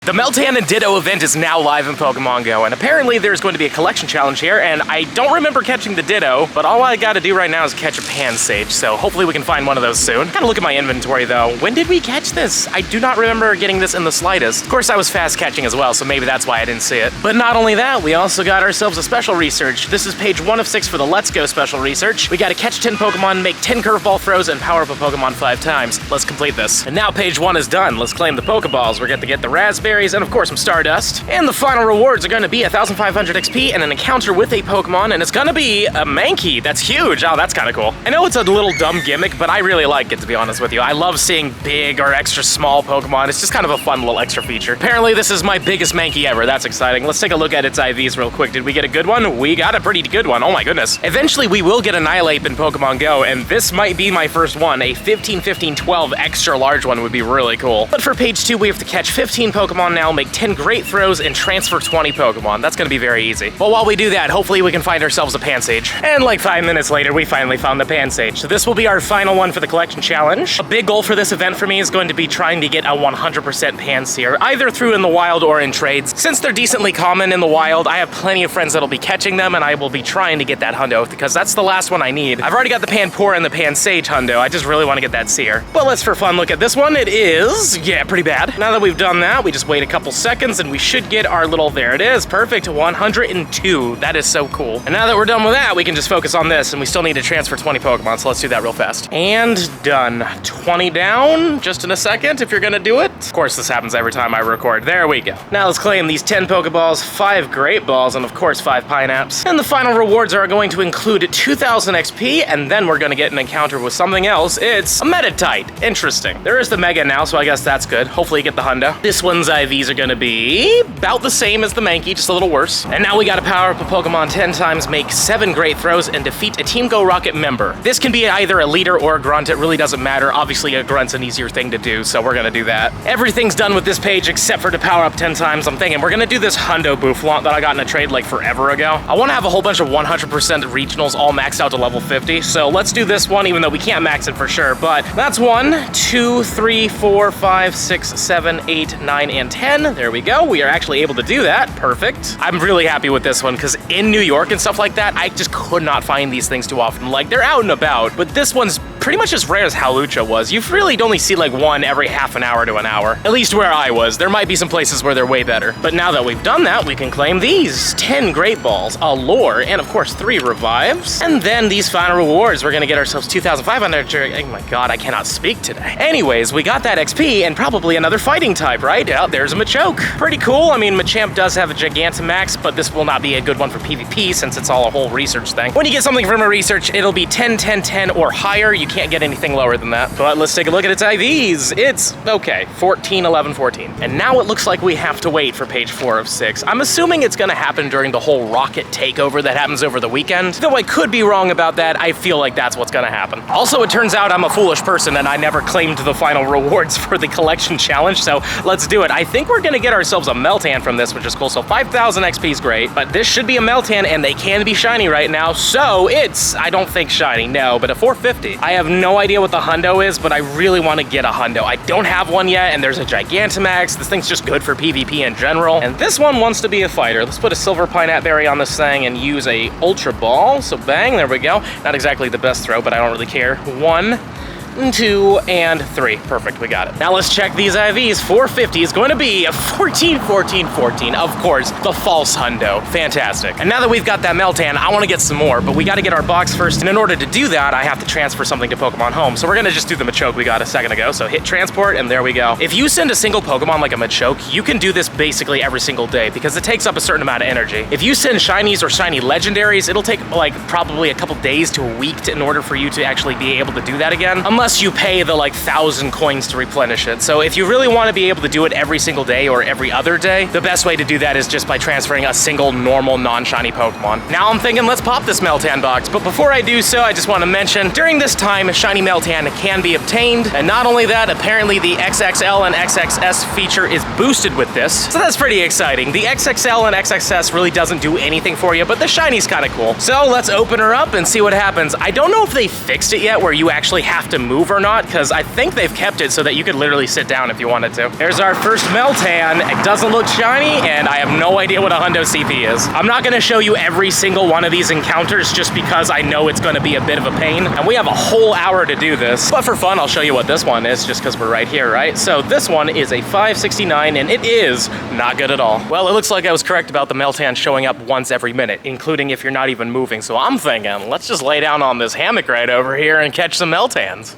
The Meltan and Ditto event is now live in Pokemon GO, and apparently there's going to be a collection challenge here, and I don't remember catching the Ditto, but all I gotta do right now is catch a Pansage, so hopefully we can find one of those soon. Gotta look at my inventory though. When did we catch this? I do not remember getting this in the slightest. Of course, I was fast catching as well, so maybe that's why I didn't see it. But not only that, we also got ourselves a special research. This is page 1 of 6 for the Let's Go special research. We gotta catch 10 Pokemon, make 10 curveball throws, and power up a Pokemon 5 times. Let's complete this. And now page 1 is done. Let's claim the Pokeballs. We're going to get the raspberries, and of course some Stardust. And the final rewards are going to be 1,500 XP and an encounter with a Pokemon, and it's going to be a Mankey. That's huge. Oh, that's kind of cool. I know it's a little dumb gimmick, but I really like it, to be honest with you. I love seeing big or extra small Pokemon. It's just kind of a fun little extra feature. Apparently, this is my biggest Mankey ever. That's exciting. Let's take a look at its IVs real quick. Did we get a good one? We got a pretty good one. Oh my goodness. Eventually, we will get Annihilate in Pokemon GO, and this might be my first one. A 15, 15, 12 extra large one would be really cool. But for page 2, we have to catch 15 Pokemon now, make 10 great throws, and transfer 20 Pokemon. That's gonna be very easy. But while we do that, hopefully we can find ourselves a Pansage. And like 5 minutes later, we finally found the Pansage. So this will be our final one for the collection challenge. A big goal for this event for me is going to be trying to get a 100% Panseer, either through in the wild or in trades. Since they're decently common in the wild, I have plenty of friends that'll be catching them, and I will be trying to get that hundo, because that's the last one I need. I've already got the Panpour and the Pansage hundo. I just really want to get that Seer. But let's for fun look at this one. It is, yeah, pretty bad. Now that we've done that, we just wait a couple seconds and we should get our little, there it is, perfect, 102. That is so cool. And now that we're done with that, we can just focus on this, and we still need to transfer 20 Pokemon, so let's do that real fast. And done. 20 down, just in a second, if you're gonna do it. Of course, this happens every time I record. There we go. Now let's claim these 10 Pokeballs, 5 Great Balls, and of course 5 Pineaps. And the final rewards are going to include 2,000 XP, and then we're gonna get an encounter with something else. It's a Meditite. Interesting. There is the Mega now, so I guess that's good. Hopefully you get the hundo. This one's IVs are gonna be about the same as the Mankey, just a little worse. And now we gotta power up a Pokemon 10 times, make 7 great throws, and defeat a Team Go Rocket member. This can be either a leader or a grunt, it really doesn't matter. Obviously a grunt's an easier thing to do, so we're gonna do that. Everything's done with this page except for to power up 10 times. I'm thinking we're gonna do this hundo Boufflant that I got in a trade like forever ago. I wanna have a whole bunch of 100% regionals all maxed out to level 50, so let's do this one, even though we can't max it for sure, but that's 1, 2, 3, 4, 5, 6, 7, 8, 9, and 10. There we go. We are actually able to do that. Perfect. I'm really happy with this one, because in New York and stuff like that, I just could not find these things too often. Like, they're out and about, but this one's pretty much as rare as Hawlucha was. You really only see like one every half an hour to an hour. At least where I was. There might be some places where they're way better. But now that we've done that, we can claim these 10 Great Balls, a Lure, and of course 3 Revives. And then these final rewards, we're gonna get ourselves 2,500. Oh my god, I cannot speak today. Anyways, we got that XP and probably another fighting type, right? Yeah, there's a Machoke. Pretty cool. I mean, Machamp does have a Gigantamax, but this will not be a good one for PvP since it's all a whole research thing. When you get something from a research, it'll be 10, 10, 10 or higher. You can't get anything lower than that. But let's take a look at its IVs. It's okay, 14, 11, 14. And now it looks like we have to wait for page 4 of 6. I'm assuming it's gonna happen during the whole rocket takeover that happens over the weekend. Though I could be wrong about that, I feel like that's what's gonna happen. Also, it turns out I'm a foolish person and I never claimed the final rewards for the collection challenge, so let's do it. I think we're gonna get ourselves a Meltan from this, which is cool. So 5,000 XP is great, but this should be a Meltan and they can be shiny right now, so it's, I don't think shiny, no, but a 450. I have no idea what the hundo is, but I really want to get a hundo. I don't have one yet, and there's a Gigantamax. This thing's just good for PvP in general, and this one wants to be a fighter. Let's put a Silver Pineapple Berry on this thing and use a Ultra Ball. So bang, there we go. Not exactly the best throw, but I don't really care. 1, 2, and 3. Perfect, we got it. Now let's check these IVs. 450 is going to be a 14, 14, 14. Of course, the false hundo. Fantastic. And now that we've got that Meltan, I want to get some more, but we got to get our box first, and in order to do that, I have to transfer something to Pokemon Home. So we're going to just do the Machoke we got a second ago. So hit transport, and there we go. If you send a single Pokemon like a Machoke, you can do this basically every single day, because it takes up a certain amount of energy. If you send shinies or shiny legendaries, it'll take like probably a couple days to a week in order for you to actually be able to do that again, unless you pay the like 1,000 coins to replenish it. So if you really want to be able to do it every single day or every other day, the best way to do that is just by transferring a single normal non-shiny Pokemon. Now I'm thinking let's pop this Meltan box, but before I do so, I just want to mention during this time a shiny Meltan can be obtained, and not only that, apparently the XXL and XXS feature is boosted with this, so that's pretty exciting. The XXL and XXS really doesn't do anything for you, but the shiny's kind of cool. So let's open her up and see what happens. I don't know if they fixed it yet where you actually have to move move or not, because I think they've kept it so that you could literally sit down if you wanted to. There's our first Meltan. It doesn't look shiny, and I have no idea what a hundo CP is. I'm not gonna show you every single one of these encounters just because I know it's gonna be a bit of a pain, and we have a whole hour to do this. But for fun, I'll show you what this one is, just because we're right here, right? So this one is a 569, and it is not good at all. Well, it looks like I was correct about the Meltan showing up once every minute, including if you're not even moving. So I'm thinking, let's just lay down on this hammock right over here and catch some Meltans.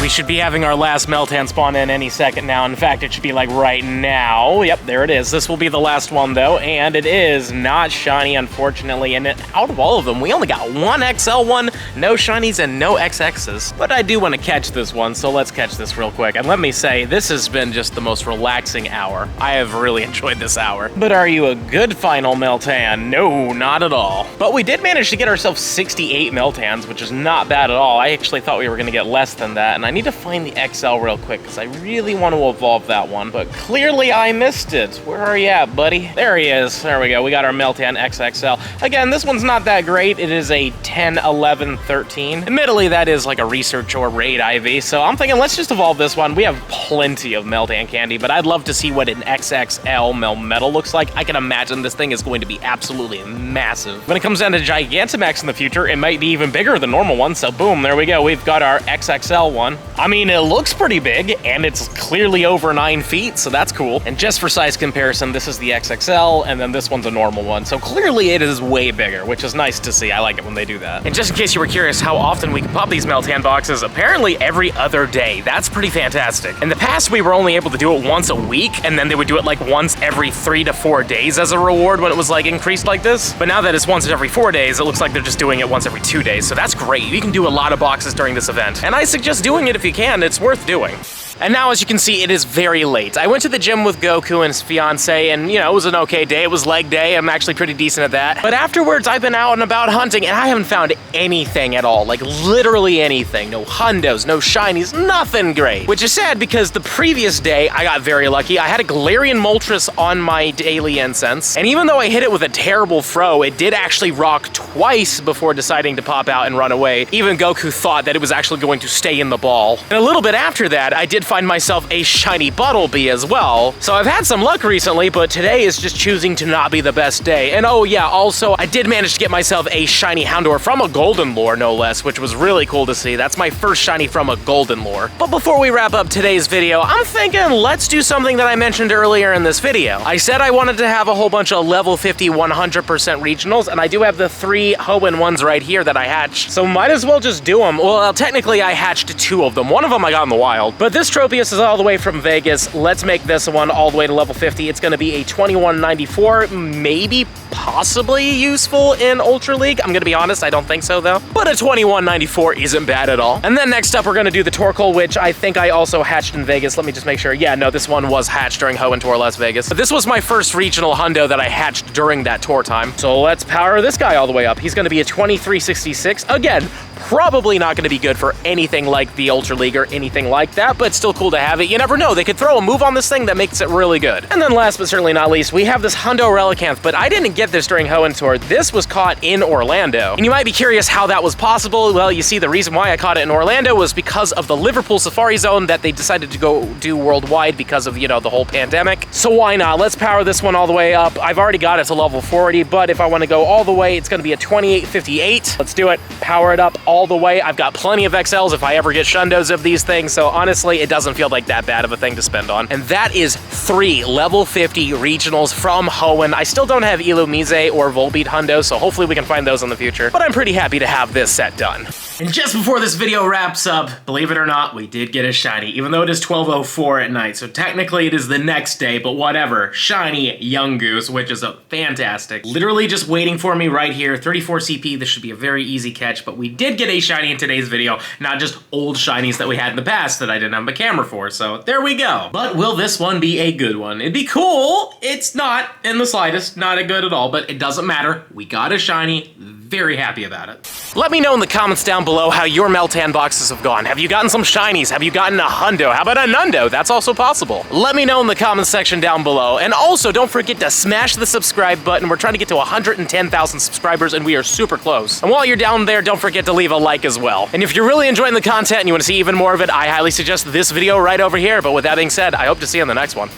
Should be having our last Meltan spawn in any second now. In fact, it should be like right now. Yep, there it is. This will be the last one though, and it is not shiny, unfortunately. And out of all of them, we only got one XL one, no shinies and no XXs. But I do want to catch this one, so let's catch this real quick. And let me say, this has been just the most relaxing hour. I have really enjoyed this hour. But are you a good final Meltan? No, not at all. But we did manage to get ourselves 68 Meltans, which is not bad at all. I actually thought we were going to get less than that, and I need to find the XL real quick because I really want to evolve that one, but clearly I missed it. Where are you at, buddy? There he is. There we go. We got our Meltan XXL. Again, this one's not that great. It is a 10, 11, 13. Admittedly, that is like a research or raid IV, so I'm thinking let's just evolve this one. We have plenty of Meltan candy, but I'd love to see what an XXL Melmetal looks like. I can imagine this thing is going to be absolutely massive. When it comes down to Gigantamax in the future, it might be even bigger than normal ones, so boom, there we go. We've got our XXL one. I mean, it looks pretty big, and it's clearly over 9 feet, so that's cool. And just for size comparison, this is the XXL, and then this one's a normal one. So clearly it is way bigger, which is nice to see. I like it when they do that. And just in case you were curious how often we can pop these Meltan boxes, apparently every other day. That's pretty fantastic. In the past, we were only able to do it once a week, and then they would do it like once every 3 to 4 days as a reward when it was like increased like this. But now that it's once every 4 days, it looks like they're just doing it once every 2 days. So that's great. You can do a lot of boxes during this event. And I suggest doing it if you can. It's worth doing. And now, as you can see, it is very late. I went to the gym with Goku and his fiance, and, you know, it was an okay day. It was leg day. I'm actually pretty decent at that. But afterwards, I've been out and about hunting, and I haven't found anything at all. Like, literally anything. No hundos, no shinies, nothing great. Which is sad, because the previous day, I got very lucky. I had a Galarian Moltres on my daily incense, and even though I hit it with a terrible throw, it did actually rock twice before deciding to pop out and run away. Even Goku thought that it was actually going to stay in the ball. And a little bit after that, I did find myself a shiny Buttlebee as well. So I've had some luck recently, but today is just choosing to not be the best day. And oh yeah, also, I did manage to get myself a shiny Houndour from a Golden Lure, no less, which was really cool to see. That's my first shiny from a Golden Lure. But before we wrap up today's video, I'm thinking let's do something that I mentioned earlier in this video. I said I wanted to have a whole bunch of level 50 100% regionals, and I do have the 3 Hoenn ones right here that I hatched, so might as well just do them. Well, technically I hatched 2 of them. One of them I got in the wild, but this Tropius is all the way from Vegas. Let's make this one all the way to level 50. It's going to be a 2194, maybe possibly useful in Ultra League. I'm going to be honest, I don't think so though. But a 2194 isn't bad at all. And then next up, we're going to do the Torkoal, which I think I also hatched in Vegas. Let me just make sure. Yeah, no, this one was hatched during Hoenn Tour Las Vegas. But this was my first regional hundo that I hatched during that tour time. So let's power this guy all the way up. He's going to be a 2366. Again, probably not going to be good for anything like the Ultra League or anything like that, but still cool to have it. You never know, they could throw a move on this thing that makes it really good. And then last but certainly not least, we have this Hundo Relicanth, but I didn't get this during Hoenn Tour. This was caught in Orlando. And you might be curious how that was possible. Well, you see, the reason why I caught it in Orlando was because of the Liverpool Safari Zone that they decided to go do worldwide because of, you know, the whole pandemic. So why not? Let's power this one all the way up. I've already got it to level 40, but if I want to go all the way, it's going to be a 2858. Let's do it. Power it up all the way. I've got plenty of XLs if I ever get Shundos of these things, so honestly, it doesn't feel like that bad of a thing to spend on. And that is 3 level 50 regionals from Hoenn. I still don't have Illumise or Volbeat Hundos, so hopefully we can find those in the future, but I'm pretty happy to have this set done. And just before this video wraps up, believe it or not, we did get a shiny, even though it is 12:04 at night, so technically it is the next day, but whatever. Shiny Young Goose, which is a fantastic. Literally just waiting for me right here. 34 CP, this should be a very easy catch, but we did get a shiny in today's video, not just old shinies that we had in the past that I didn't have a camera for, so there we go. But will this one be a good one? It'd be cool. It's not in the slightest, not a good at all, but it doesn't matter. We got a shiny, very happy about it. Let me know in the comments down below how your Meltan boxes have gone. Have you gotten some shinies? Have you gotten a hundo? How about a nundo? That's also possible. Let me know in the comments section down below. And also, don't forget to smash the subscribe button. We're trying to get to 110,000 subscribers, and we are super close. And while you're down there, don't forget to leave a like as well. And if you're really enjoying the content and you want to see even more of it, I highly suggest this video right over here. But with that being said, I hope to see you in the next one.